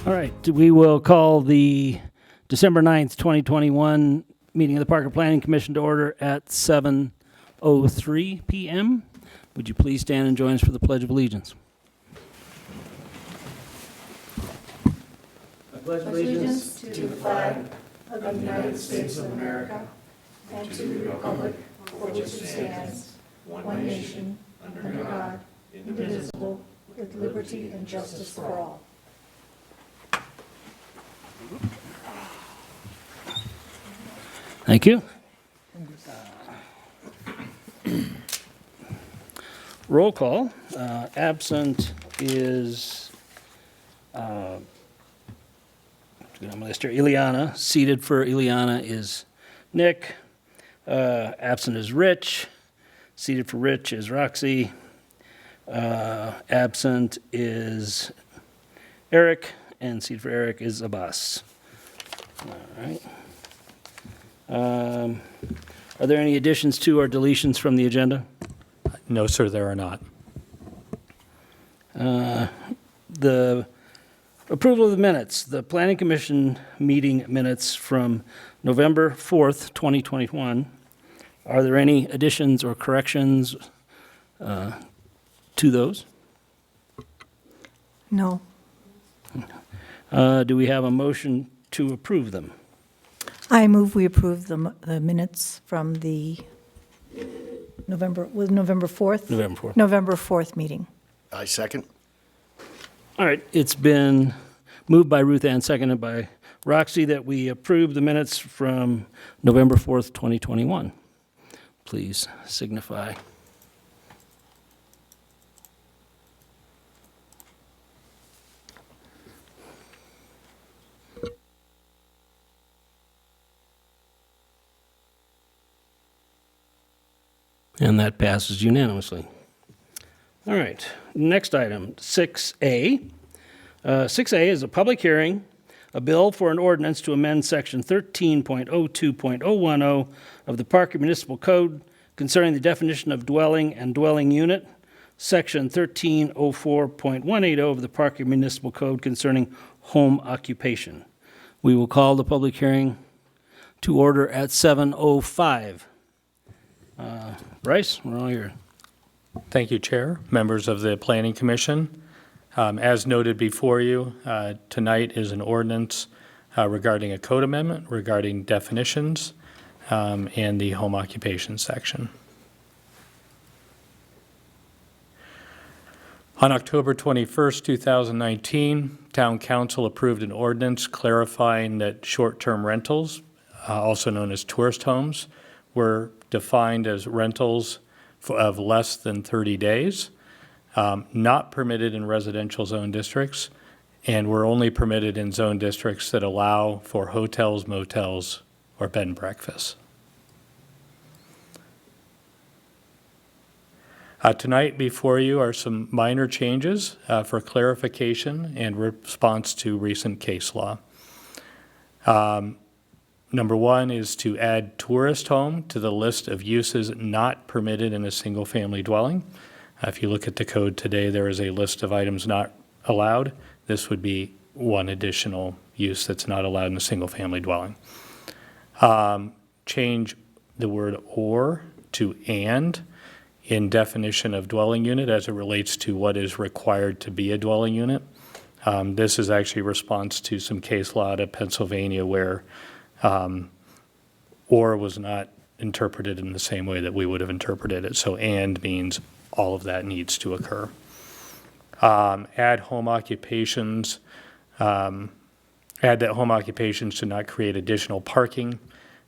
All right, we will call the December 9th, 2021 meeting of the Parker Planning Commission to order at 7:03 p.m. Would you please stand and join us for the Pledge of Allegiance? I pledge allegiance to the flag of the United States of America and to the republic for which it stands, one nation, under God, indivisible, with liberty and justice for all. Thank you. Roll call. Absent is Ileana. Seated for Ileana is Nick. Absent is Rich. Seated for Rich is Roxy. Absent is Eric, and seated for Eric is Abbas. All right. Are there any additions to or deletions from the agenda? No, sir, there are not. The approval of the minutes, the Planning Commission meeting minutes from November 4th, 2021. Are there any additions or corrections to those? No. Do we have a motion to approve them? I move we approve the minutes from the November 4th? November 4th. November 4th meeting. I second. All right, it's been moved by Ruth Ann, seconded by Roxy, that we approve the minutes from November 4th, 2021. Please signify. And that passes unanimously. All right, next item, 6A. 6A is a public hearing, a bill for an ordinance to amend Section 13.02.010 of the Parker Municipal Code concerning the definition of dwelling and dwelling unit, Section 1304.180 of the Parker Municipal Code concerning home occupation. We will call the public hearing to order at 7:05. Bryce, we're all here. Thank you, Chair, members of the Planning Commission. As noted before you, tonight is an ordinance regarding a code amendment regarding definitions and the home occupation section. On October 21st, 2019, Town Council approved an ordinance clarifying that short-term rentals, also known as tourist homes, were defined as rentals of less than 30 days, not permitted in residential zone districts, and were only permitted in zone districts that allow for hotels, motels, or bed and breakfasts. Tonight before you are some minor changes for clarification and response to recent case law. Number one is to add tourist home to the list of uses not permitted in a single-family dwelling. If you look at the code today, there is a list of items not allowed. This would be one additional use that's not allowed in a single-family dwelling. Change the word or to and in definition of dwelling unit as it relates to what is required to be a dwelling unit. This is actually a response to some case law out of Pennsylvania where or was not interpreted in the same way that we would have interpreted it. So and means all of that needs to occur. Add home occupations. Add that home occupations should not create additional parking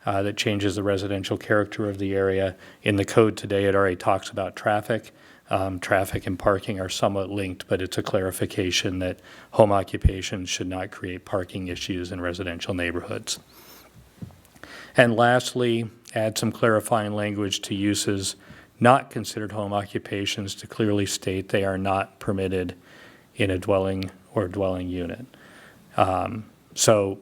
that changes the residential character of the area. In the code today, it already talks about traffic. Traffic and parking are somewhat linked, but it's a clarification that home occupations should not create parking issues in residential neighborhoods. And lastly, add some clarifying language to uses not considered home occupations to clearly state they are not permitted in a dwelling or dwelling unit. So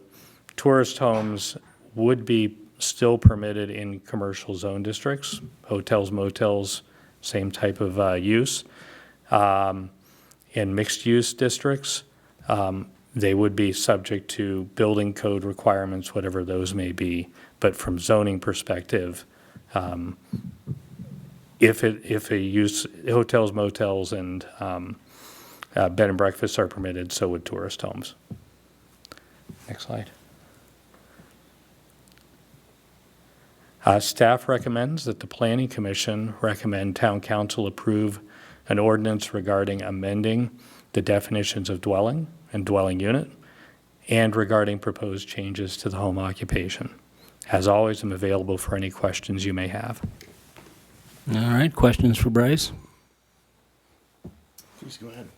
tourist homes would be still permitted in commercial zone districts, hotels, motels, same type of use. In mixed use districts, they would be subject to building code requirements, whatever those may be. But from zoning perspective, if a use, hotels, motels, and bed and breakfasts are permitted, so would tourist homes. Next slide. Staff recommends that the Planning Commission recommend Town Council approve an ordinance regarding amending the definitions of dwelling and dwelling unit and regarding proposed changes to the home occupation. As always, I'm available for any questions you may have. All right, questions for Bryce? Please go ahead.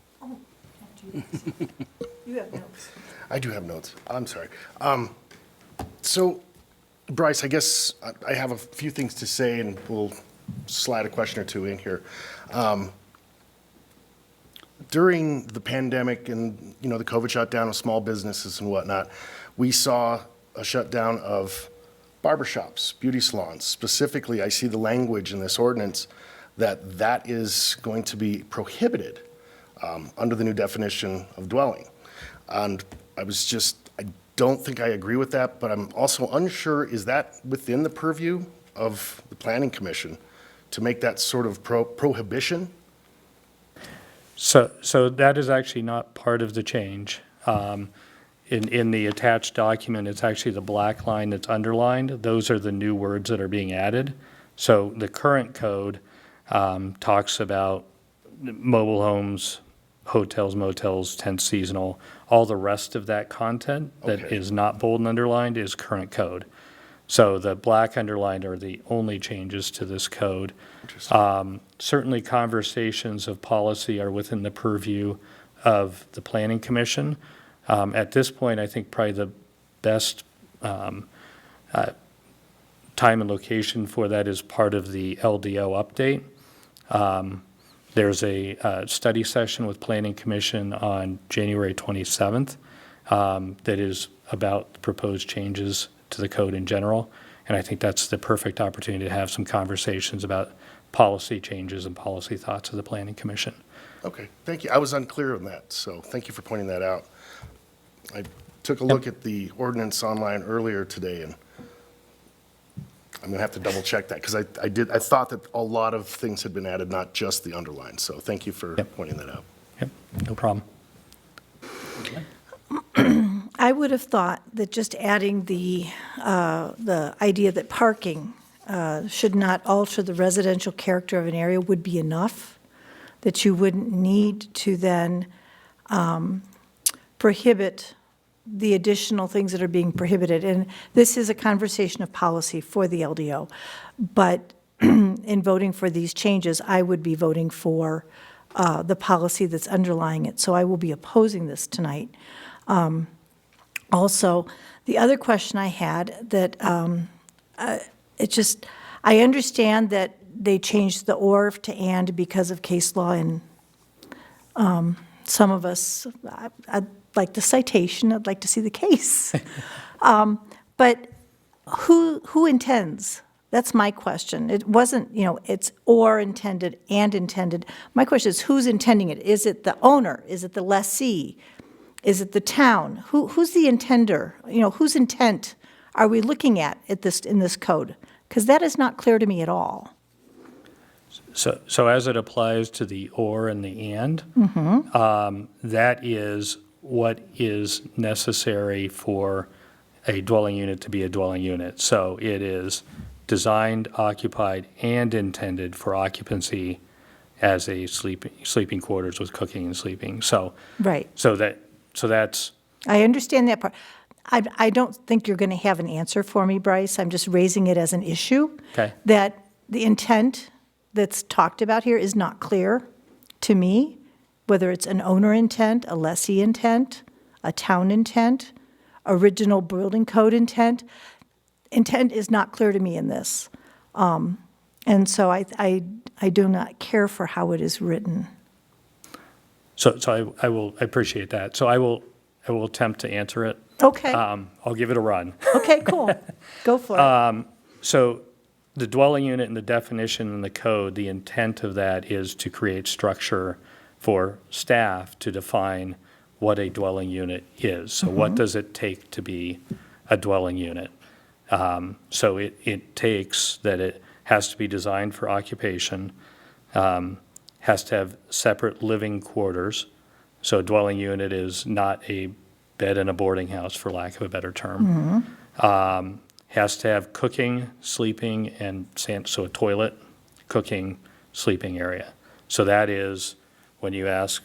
You have notes. I do have notes. I'm sorry. So, Bryce, I guess I have a few things to say, and we'll slide a question or two in here. During the pandemic and, the COVID shutdown of small businesses and whatnot, we saw a shutdown of barbershops, beauty salons. Specifically, I see the language in this ordinance that is going to be prohibited under the new definition of dwelling. And I don't think I agree with that, but I'm also unsure, is that within the purview of the Planning Commission to make that sort of prohibition? So that is actually not part of the change. In the attached document, it's actually the black line that's underlined. Those are the new words that are being added. So the current code talks about mobile homes, hotels, motels, tents, seasonal. All the rest of that content that Okay. is not bold and underlined is current code. So the black underlined are the only changes to this code. Certainly conversations of policy are within the purview of the Planning Commission. At this point, I think probably the best time and location for that is part of the LDO update. There's a study session with Planning Commission on January 27th that is about proposed changes to the code in general. And I think that's the perfect opportunity to have some conversations about policy changes and policy thoughts of the Planning Commission. Okay, thank you. I was unclear on that, so thank you for pointing that out. I took a look at the ordinance online earlier today, and I'm going to have to double check that, because I thought that a lot of things had been added, not just the underline, so thank you for Yep. pointing that out. Yep, no problem. I would have thought that just adding the idea that parking should not alter the residential character of an area would be enough, that you wouldn't need to then prohibit the additional things that are being prohibited. And this is a conversation of policy for the LDO. But in voting for these changes, I would be voting for the policy that's underlying it. So I will be opposing this tonight. Also, the other question I had that I understand that they changed the or to and because of case law, and some of us, I'd like the citation, I'd like to see the case. But who intends? That's my question. It wasn't, it's or intended and intended. My question is, who's intending it? Is it the owner? Is it the lessee? Is it the town? Who's the intender? Whose intent are we looking at in this code? Because that is not clear to me at all. So as it applies to the or and the and, that is what is necessary for a dwelling unit to be a dwelling unit. So it is designed, occupied, and intended for occupancy as a sleeping quarters with cooking and sleeping. So Right. So that's I understand that part. I don't think you're going to have an answer for me, Bryce. I'm just raising it as an issue. Okay. That the intent that's talked about here is not clear to me, whether it's an owner intent, a lessee intent, a town intent, original building code intent. Intent is not clear to me in this. And so I do not care for how it is written. so I appreciate that. So I will attempt to answer it. Okay. I'll give it a run. Okay, cool. Go for it. So the dwelling unit and the definition in the code, the intent of that is to create structure for staff to define what a dwelling unit is. So what does it take to be a dwelling unit? So it takes that it has to be designed for occupation, has to have separate living quarters. So a dwelling unit is not a bed in a boarding house, for lack of a better term. Has to have cooking, sleeping, and so a toilet, cooking, sleeping area. So that is when you ask,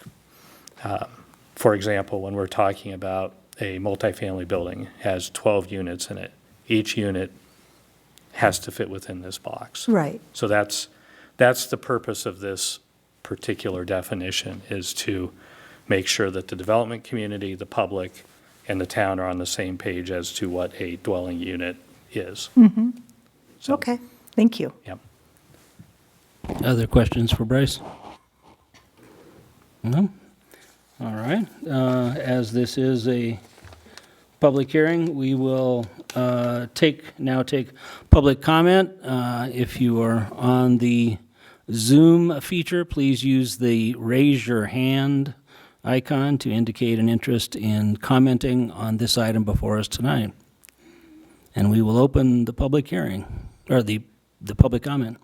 for example, when we're talking about a multifamily building, has 12 units in it. Each unit has to fit within this box. Right. So that's the purpose of this particular definition, is to make sure that the development community, the public, and the town are on the same page as to what a dwelling unit is. So, Okay, thank you. Yep. Other questions for Bryce? No? All right. As this is a public hearing, we will take public comment. If you are on the Zoom feature, please use the raise your hand icon to indicate an interest in commenting on this item before us tonight. And we will open the public hearing, or the public comment.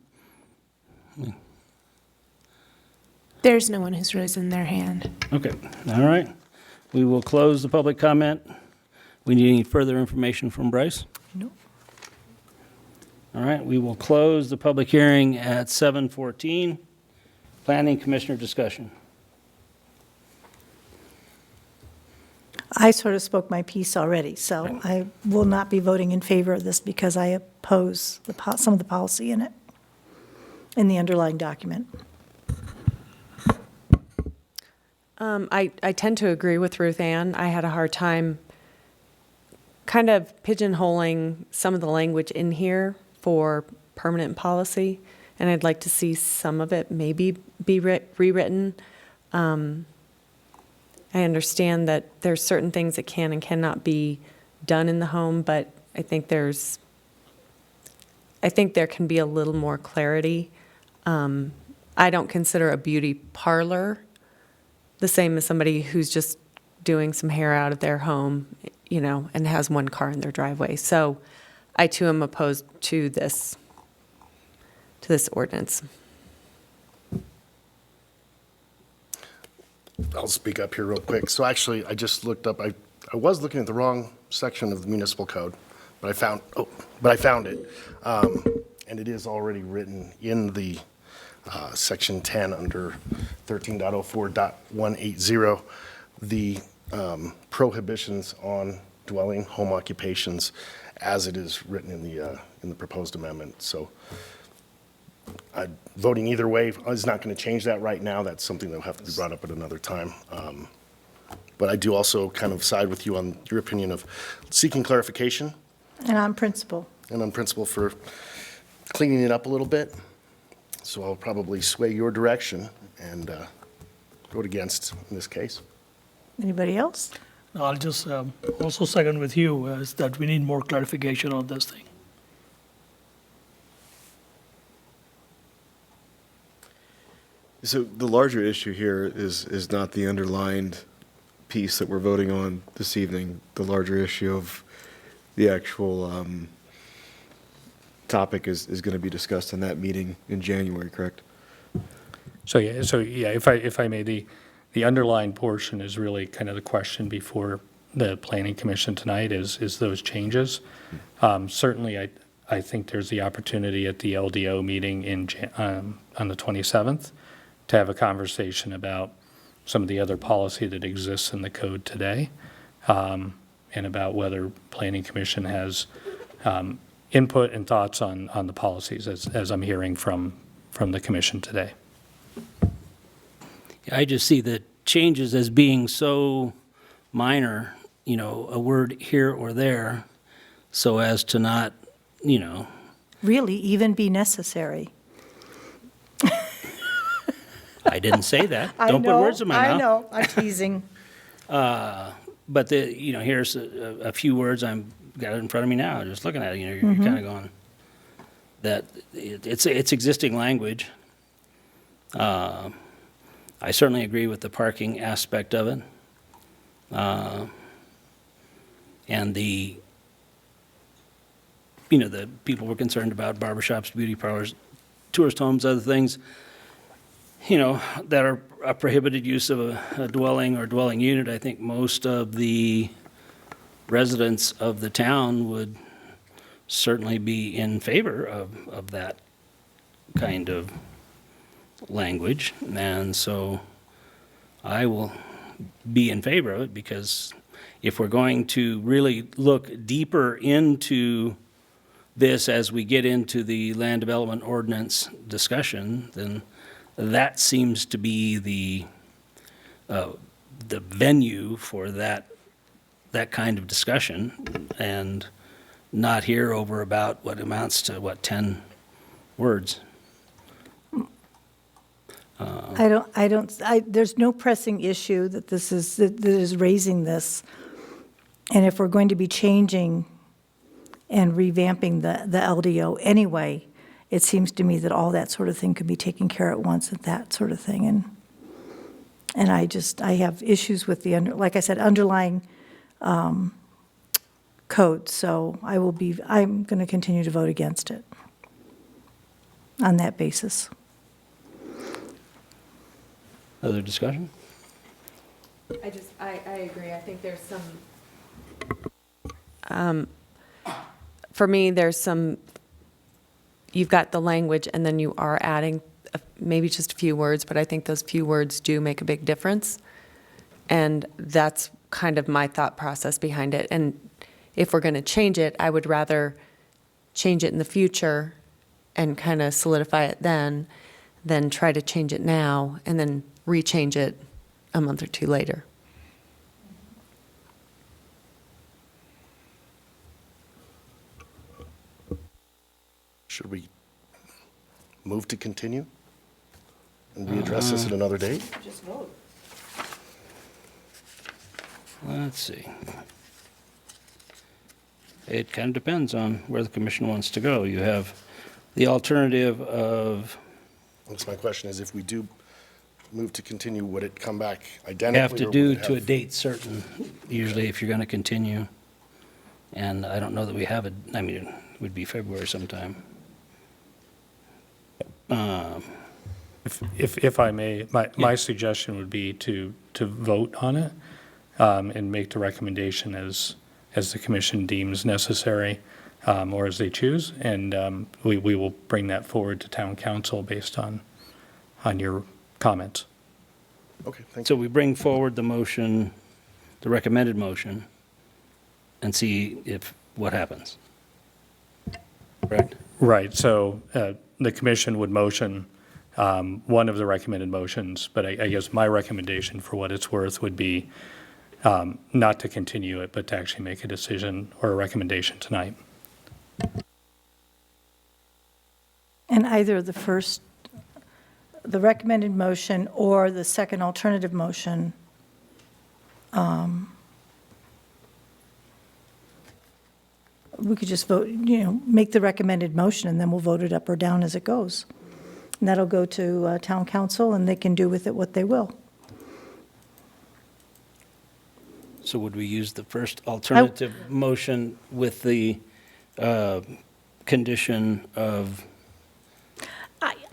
There's no one who's risen their hand. Okay, all right. We will close the public comment. We need any further information from Bryce? No. All right, we will close the public hearing at 7:14. Planning Commissioner discussion. I sort of spoke my piece already, so I will not be voting in favor of this because I oppose some of the policy in it, in the underlying document. I tend to agree with Ruth Ann. I had a hard time kind of pigeonholing some of the language in here for permanent policy, and I'd like to see some of it maybe be rewritten. I understand that there's certain things that can and cannot be done in the home, but I think there can be a little more clarity. I don't consider a beauty parlor the same as somebody who's just doing some hair out of their home, and has one car in their driveway. So I too am opposed to this ordinance. I'll speak up here real quick. So actually, I just looked up, I was looking at the wrong section of the municipal code, but I found it. And it is already written in the section 10 under 13.04.180, the prohibitions on dwelling home occupations as it is written in the proposed amendment. So voting either way is not going to change that right now. That's something that will have to be brought up at another time. But I do also kind of side with you on your opinion of seeking clarification And on principle. and on principle for cleaning it up a little bit. So I'll probably sway your direction and vote against in this case. Anybody else? I'll just also second with you is that we need more clarification on this thing. So the larger issue here is not the underlined piece that we're voting on this evening. The larger issue of the actual topic is going to be discussed in that meeting in January, correct? So if I may, the underlying portion is really kind of the question before the Planning Commission tonight is those changes. Certainly, I think there's the opportunity at the LDO meeting on the 27th to have a conversation about some of the other policy that exists in the code today, and about whether Planning Commission has input and thoughts on the policies as I'm hearing from the commission today. I just see the changes as being so minor, a word here or there, so as to not, Really even be necessary. I didn't say that. Don't put words in my mouth. I know, I'm teasing. But here's a few words I've got it in front of me now, just looking at it, you're kind of going, that it's existing language. I certainly agree with the parking aspect of it. And the people were concerned about barbershops, beauty parlors, tourist homes, other things, that are a prohibited use of a dwelling or dwelling unit. I think most of the residents of the town would certainly be in favor of that kind of language. And so I will be in favor of it, because if we're going to really look deeper into this as we get into the land development ordinance discussion, then that seems to be the venue for that kind of discussion, and not here over about what amounts to 10 words. There's no pressing issue that is raising this. And if we're going to be changing and revamping the LDO anyway, it seems to me that all that sort of thing could be taken care of at once, and that sort of thing. And I have issues with like I said, underlying code, so I'm going to continue to vote against it on that basis. Other discussion? I agree. I think there's some, for me, there's some, you've got the language and then you are adding maybe just a few words, but I think those few words do make a big difference. And that's kind of my thought process behind it. And if we're going to change it, I would rather change it in the future and kind of solidify it then than try to change it now and then rechange it a month or two later. Should we move to continue and readdress this at another date? Just vote. Let's see. It kind of depends on where the commission wants to go. You have the alternative of, That's my question, is if we do move to continue, would it come back you identically? have to or do would it to a have- date certain, usually if you're going to continue. And I don't know that we have it, I mean, it would be February sometime. If I may, my suggestion would be to vote on it and make the recommendation as the commission deems necessary or as they choose. And we will bring that forward to town council based on your comments. Okay, thank So you. we bring forward the motion, the recommended motion, and see what happens. Correct? Right, so the commission would motion one of the recommended motions, but I guess my recommendation for what it's worth would be not to continue it, but to actually make a decision or a recommendation tonight. And either the recommended motion or the second alternative motion, we could just vote, make the recommended motion, and then we'll vote it up or down as it goes. And that'll go to town council, and they can do with it what they will. So would we use the first alternative motion with the condition of,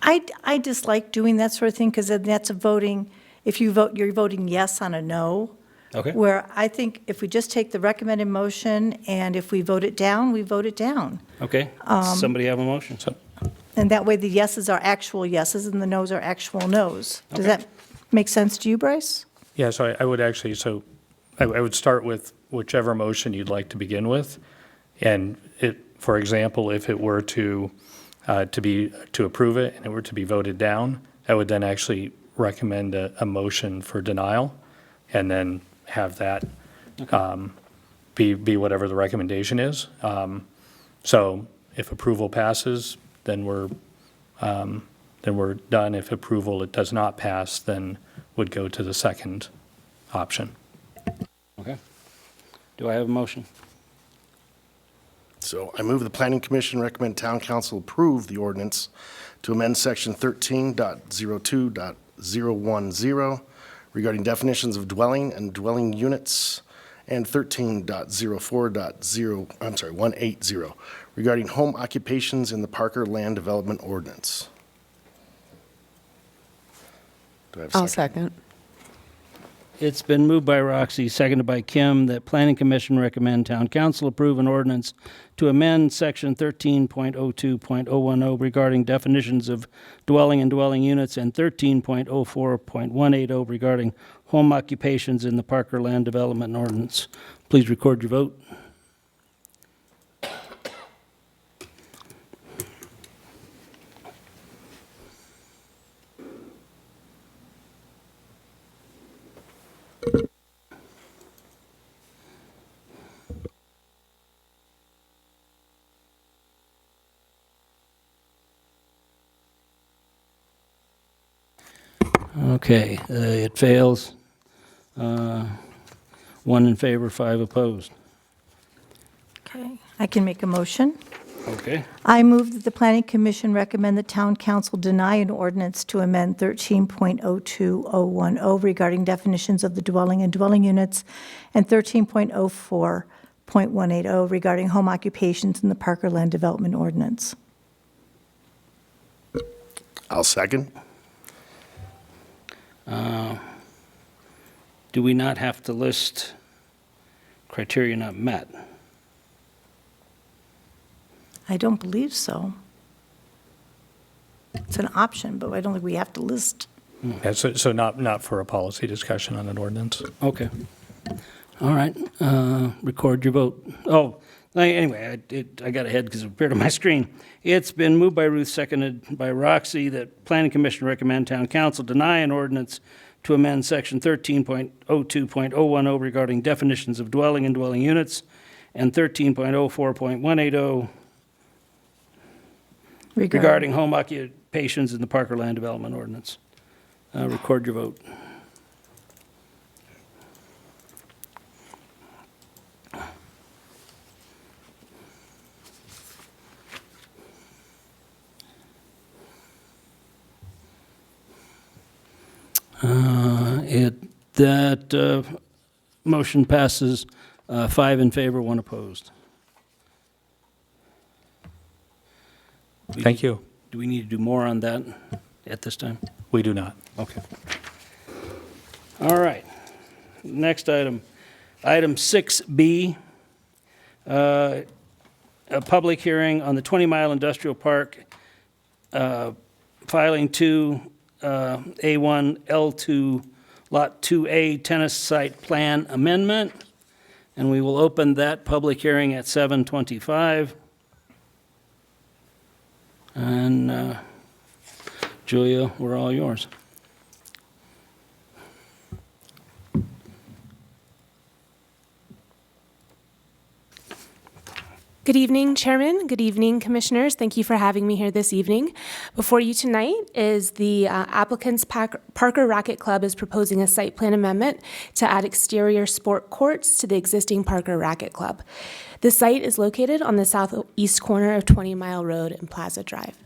I dislike doing that sort of thing, because then that's a voting, if you vote, you're voting yes on a no. okay? Where I think if we just take the recommended motion, and if we vote it down, we vote it down. Okay, somebody have a motion? And that way, the yeses are actual yeses, and the nos are actual nos. Does Okay. that make sense to you, Bryce? Yeah, so I would actually, I would start with whichever motion you'd like to begin with. And for example, if it were to approve it and it were to be voted down, I would then actually recommend a motion for denial and then have that be whatever the recommendation is. So if approval passes, then we're done. If approval it does not pass, then would go to the second option. Okay. Do I have a motion? So I move the planning commission recommend town council approve the ordinance to amend section 13.02.010 regarding definitions of dwelling and dwelling units, and 13.04.180 regarding home occupations in the Parker Land Development Ordinance. Do I have a I'll second? second. It's been moved by Roxy, seconded by Kim, that Planning Commission recommend Town Council approve an ordinance to amend Section 13.02.010 regarding definitions of dwelling and dwelling units and 13.04.180 regarding home occupations in the Parker Land Development Ordinance. Please record your vote. Okay, it fails. 1 in favor, 5 opposed. Okay, I can make a motion. Okay. I move that the Planning Commission recommend the Town Council deny an ordinance to amend 13.02010 regarding definitions of the dwelling and dwelling units and 13.04.180 regarding home occupations in the Parker Land Development Ordinance. I'll second. Do we not have to list criteria not met? I don't believe so. It's an option, but I don't think we have to list. Yeah, so not for a policy discussion on an ordinance. Okay. All right. Record your vote. Oh, anyway, I got ahead because it appeared on my screen. It's been moved by Ruth, seconded by Roxy, that Planning Commission recommend Town Council deny an ordinance to amend Section 13.02.010 regarding definitions of dwelling and dwelling units and 13.04.180 regarding home occupations in the Parker Land Development Ordinance. Record your vote. That motion passes 5 in favor, 1 opposed. Thank you. Do we need to do more on that at this time? We do not. Okay. All right. Next item. Item 6B, a public hearing on the 20-mile industrial park, filing 2 A1 L2 Lot 2A tennis site plan amendment. And we will open that public hearing at 7:25. And Julia, we're all yours. Good evening, Chairman. Good evening, Commissioners. Thank you for having me here this evening. Before you tonight is the applicant's Parker Racquet Club is proposing a site plan amendment to add exterior sport courts to the existing Parker Racquet Club. The site is located on the southeast corner of 20 Mile Road and Plaza Drive.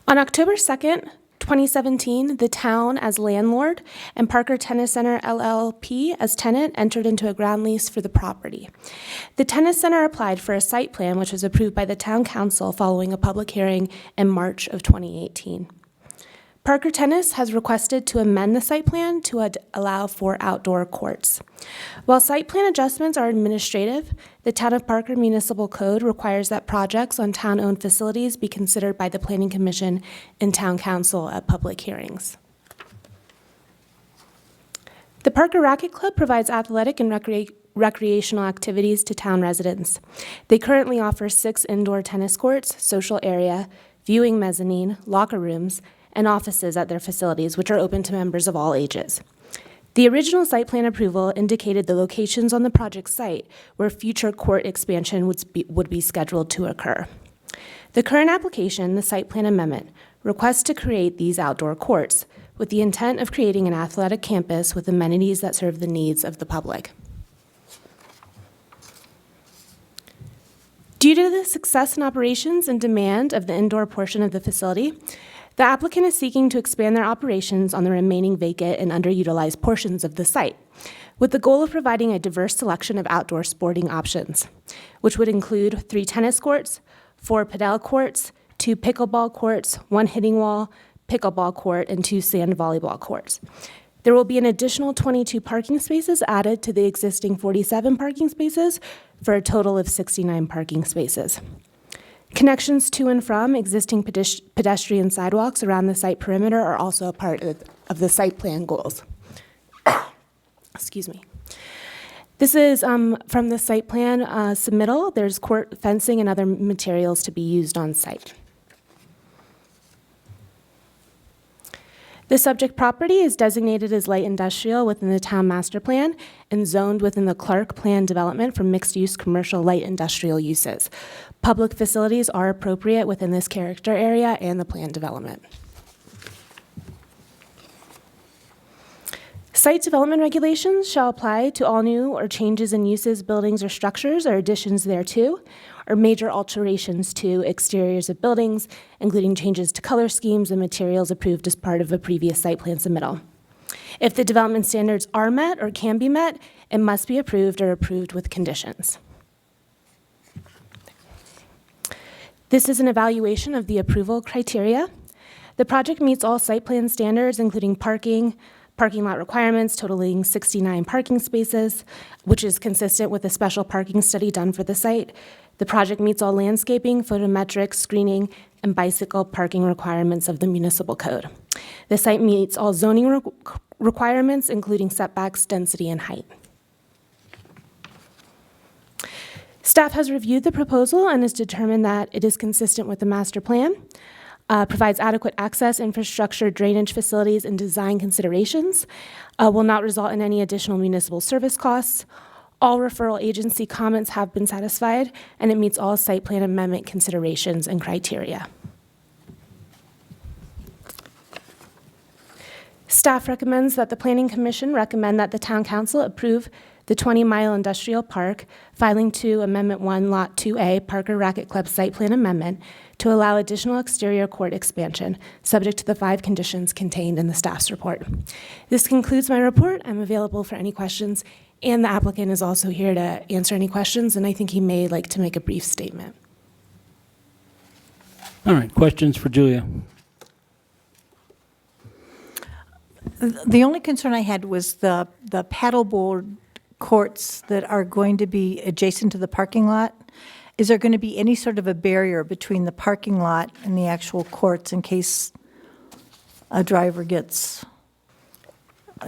On October 2nd, 2017, the town as landlord and Parker Tennis Center LLP as tenant entered into a ground lease for the property. The tennis center applied for a site plan which was approved by the town council following a public hearing in March of 2018. Parker Tennis has requested to amend the site plan to allow for outdoor courts. While site plan adjustments are administrative, the Town of Parker Municipal Code requires that projects on town-owned facilities be considered by the Planning Commission and Town Council at public hearings. The Parker Racquet Club provides athletic and recreational activities to town residents. They currently offer 6 indoor tennis courts, social area, viewing mezzanine, locker rooms, and offices at their facilities, which are open to members of all ages. The original site plan approval indicated the locations on the project site where future court expansion would be scheduled to occur. The current application, the site plan amendment, requests to create these outdoor courts with the intent of creating an athletic campus with amenities that serve the needs of the public. Due to the success in operations and demand of the indoor portion of the facility, The applicant is seeking to expand their operations on the remaining vacant and underutilized portions of the site, with the goal of providing a diverse selection of outdoor sporting options, which would include 3 tennis courts, 4 padel courts, 2 pickleball courts, 1 hitting wall, pickleball court, and 2 sand volleyball courts. There will be an additional 22 parking spaces added to the existing 47 parking spaces for a total of 69 parking spaces. Connections to and from existing pedestrian sidewalks around the site perimeter are also a part of the site plan goals. Excuse me. This is from the site plan submittal. There's court fencing and other materials to be used on site. The subject property is designated as light industrial within the town master plan and zoned within the Clark Plan development for mixed-use commercial light industrial uses. Public facilities are appropriate within this character area and the plan development. Site development regulations shall apply to all new or changes in uses, buildings, or structures, or additions thereto, or major alterations to exteriors of buildings, including changes to color schemes and materials approved as part of a previous site plan submittal. If the development standards are met or can be met, it must be approved or approved with conditions. This is an evaluation of the approval criteria. The project meets all site plan standards, including parking lot requirements totaling 69 parking spaces, which is consistent with a special parking study done for the site. The project meets all landscaping, photometric, screening, and bicycle parking requirements of the municipal code. The site meets all zoning requirements, including setbacks, density, and height. Staff has reviewed the proposal and has determined that it is consistent with the master plan, provides adequate access, infrastructure, drainage facilities, and design considerations, will not result in any additional municipal service costs. All referral agency comments have been satisfied, and it meets all site plan amendment considerations and criteria. Staff recommends that the Planning Commission recommend that the Town Council approve the 20-mile industrial park, filing to Amendment 1, Lot 2A, Parker Racquet Club Site Plan Amendment, to allow additional exterior court expansion, subject to the 5 conditions contained in the staff's report. This concludes my report. I'm available for any questions, and the applicant is also here to answer any questions, and I think he may like to make a brief statement. All right, questions for Julia? The only concern I had was the paddleboard courts that are going to be adjacent to the parking lot. Is there going to be any sort of a barrier between the parking lot and the actual courts in case a driver gets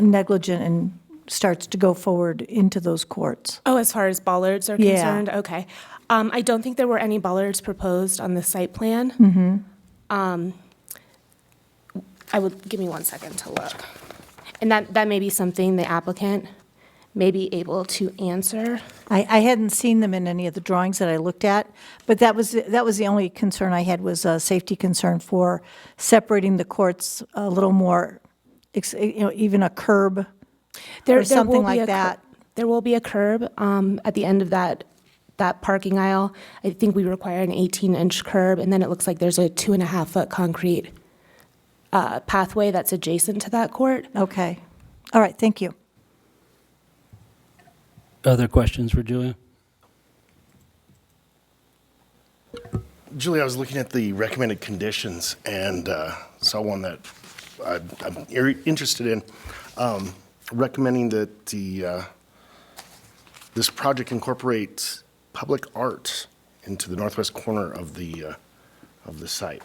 negligent and starts to go forward into those courts? Oh, as far as bollards are Yeah. concerned? Okay. I don't think there were any bollards proposed on the site plan. I would, give me 1 second to look. And that may be something the applicant may be able to answer. I hadn't seen them in any of the drawings that I looked at, but that was the only concern I had, was a safety concern for separating the courts a little more, even a curb or something like that. There will be a curb at the end of that parking aisle. I think we require an 18-inch curb, and then it looks like there's a 2.5-foot concrete pathway that's adjacent to that court. Okay. All right, thank you. Other questions for Julia? Julie, I was looking at the recommended conditions and saw one that I'm interested in, recommending that this project incorporates public art into the northwest corner of the site.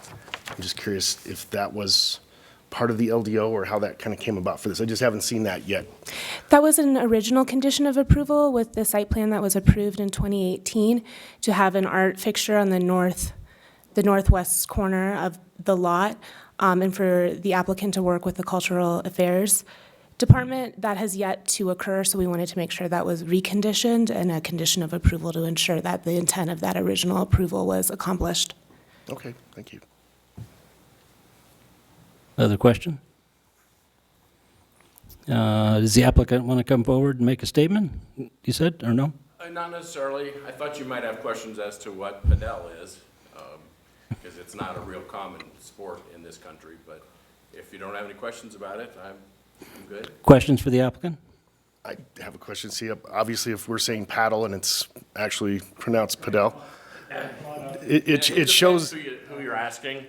I'm just curious if that was part of the LDO or how that kind of came about for this. I just haven't seen that yet. That was an original condition of approval with the site plan that was approved in 2018 to have an art fixture on the northwest corner of the lot, and for the applicant to work with the Cultural Affairs Department. That has yet to occur, so we wanted to make sure that was reconditioned and a condition of approval to ensure that the intent of that original approval was accomplished. Okay, thank you. Other question? Does the applicant want to come forward and make a statement, you said, or no? Not necessarily. I thought you might have questions as to what Padel is. because it's not a real common sport in this country. But if you don't have any questions about it, I'm good. Questions for the applicant? I have a question. See, obviously, if we're saying paddle and it's actually pronounced padel, it shows, Depends who you're asking.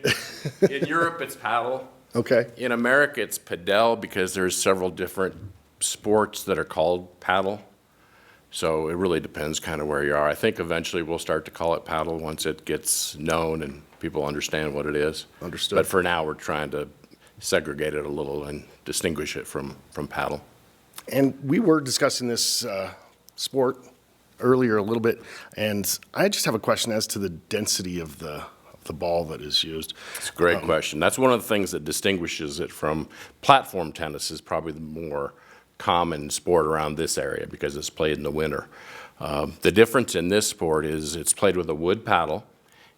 In Europe, it's paddle. okay, In America, it's padel because there's several different sports that are called paddle. So it really depends kind of where you are. I think eventually we'll start to call it paddle once it gets known and people understand what it is. Understood. But for now, we're trying to segregate it a little and distinguish it from paddle. and we were discussing this sport earlier a little bit, and I just have a question as to the density of the ball that is used. It's a great question. That's one of the things that distinguishes it from platform tennis is probably the more common sport around this area because it's played in the winter. The difference in this sport is it's played with a wood paddle,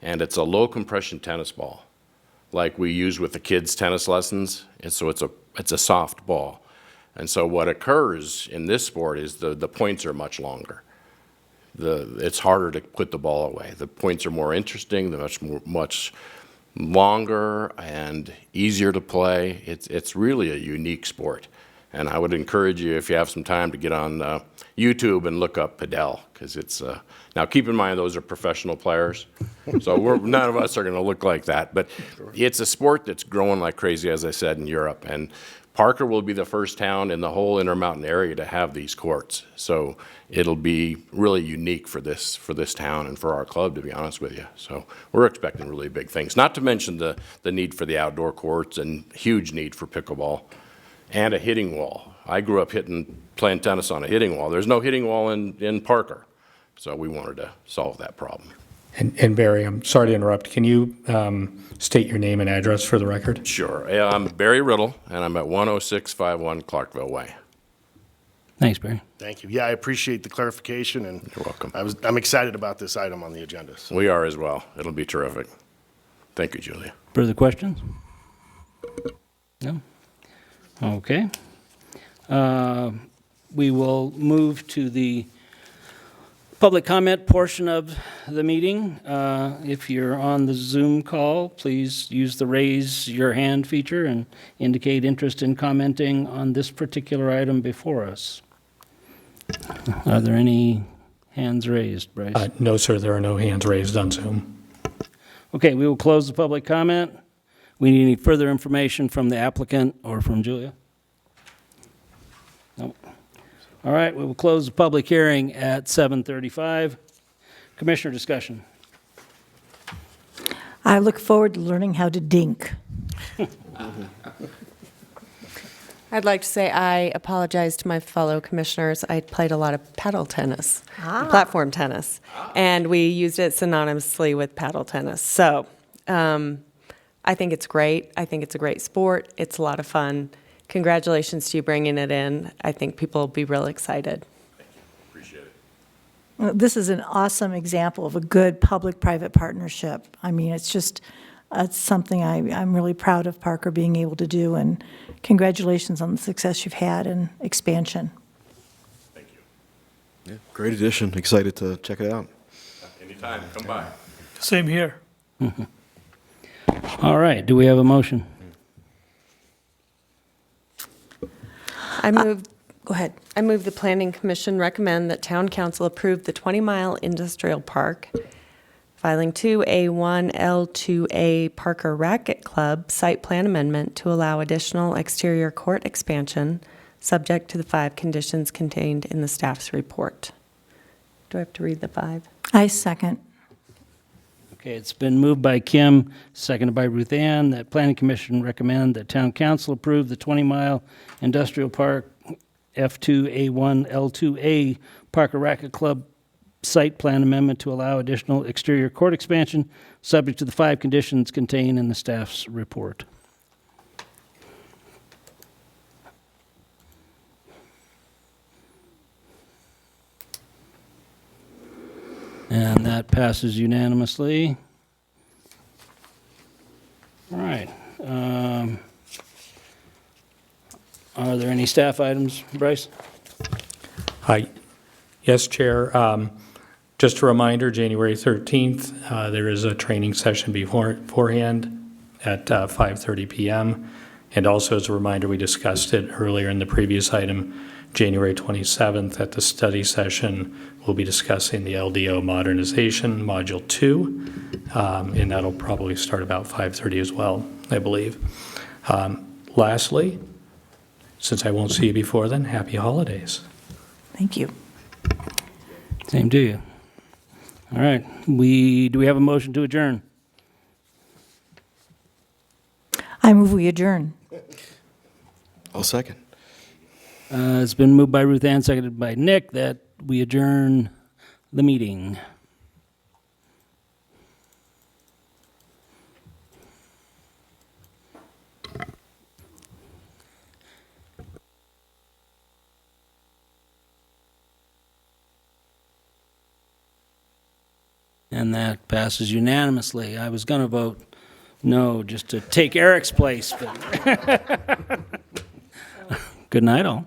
and it's a low compression tennis ball, like we use with the kids' tennis lessons. It's a soft ball, and so what occurs in this sport is the points are much longer. It's harder to put the ball away. The points are more interesting. They're much longer and easier to play. It's really a unique sport. And I would encourage you, if you have some time, to get on YouTube and look up padel, because it's, now keep in mind, those are professional players, so none of us are going to look like that. But it's a sport that's growing like crazy, as I said, in Europe. And Parker will be the first town in the whole Intermountain area to have these courts. So it'll be really unique for this town and for our club, to be honest with you. So we're expecting really big things, not to mention the need for the outdoor courts and huge need for pickleball. And a hitting wall. I grew up playing tennis on a hitting wall. There's no hitting wall in Parker. So we wanted to solve that problem. And Barry, I'm sorry to interrupt. Can you state your name and address for the record? Sure. I'm Barry Riddle, and I'm at 10651 Clarkville Way. Thanks, Barry. Thank you. Yeah, I appreciate the clarification, and You're welcome. I'm excited about this item on the agenda. So. We are as well. It'll be terrific. Thank you, Julia. Further questions? No? Okay. We will move to the public comment portion of the meeting. If you're on the Zoom call, please use the raise your hand feature and indicate interest in commenting on this particular item before us. Are there any hands raised, Bryce? No, sir, there are no hands raised on Zoom. Okay, we will close the public comment. We need any further information from the applicant or from Julia? No. All right, we will close the public hearing at 7:35. Commissioner discussion. I look forward to learning how to dink. I'd like to say I apologize to my fellow commissioners. I played a lot of paddle tennis, platform tennis, and we used it synonymously with paddle tennis. So I think it's great. I think it's a great sport. It's a lot of fun. Congratulations to you bringing it in. I think people will be real excited. Appreciate it. Well, this is an awesome example of a good public-private partnership. I mean, it's something I'm really proud of Parker being able to do, and congratulations on the success you've had and expansion. Thank you. Yeah, great addition. Excited to check it out. Anytime, come by. Same here. All right, do we have a motion? Go ahead. I move the Planning Commission recommend that Town Council approve the 20-mile industrial park, filing 2A1L2A Parker Racquet Club site plan amendment to allow additional exterior court expansion, subject to the 5 conditions contained in the staff's report. Do I have to read the 5? I second. Okay, it's been moved by Kim, seconded by Ruth Ann, that Planning Commission recommend that Town Council approve the 20-mile industrial park F2A1L2A Parker Racquet Club site plan amendment to allow additional exterior court expansion, subject to the 5 conditions contained in the staff's report. And that passes unanimously. All right. Are there any staff items, Bryce? Yes, Chair. Just a reminder, January 13th, there is a training session beforehand at 5:30 PM. And also as a reminder, we discussed it earlier in the previous item, January 27th at the study session, we'll be discussing the LDO modernization, Module 2, and that'll probably start about 5:30 as well, I believe. Lastly, since I won't see you before then, happy holidays. Thank you. Same to you. All right, do we have a motion to adjourn? I move we adjourn. I'll second. It's been moved by Ruth Ann, seconded by Nick, that we adjourn the meeting. And that passes unanimously. I was going to vote no, just to take Eric's place, but good night, all.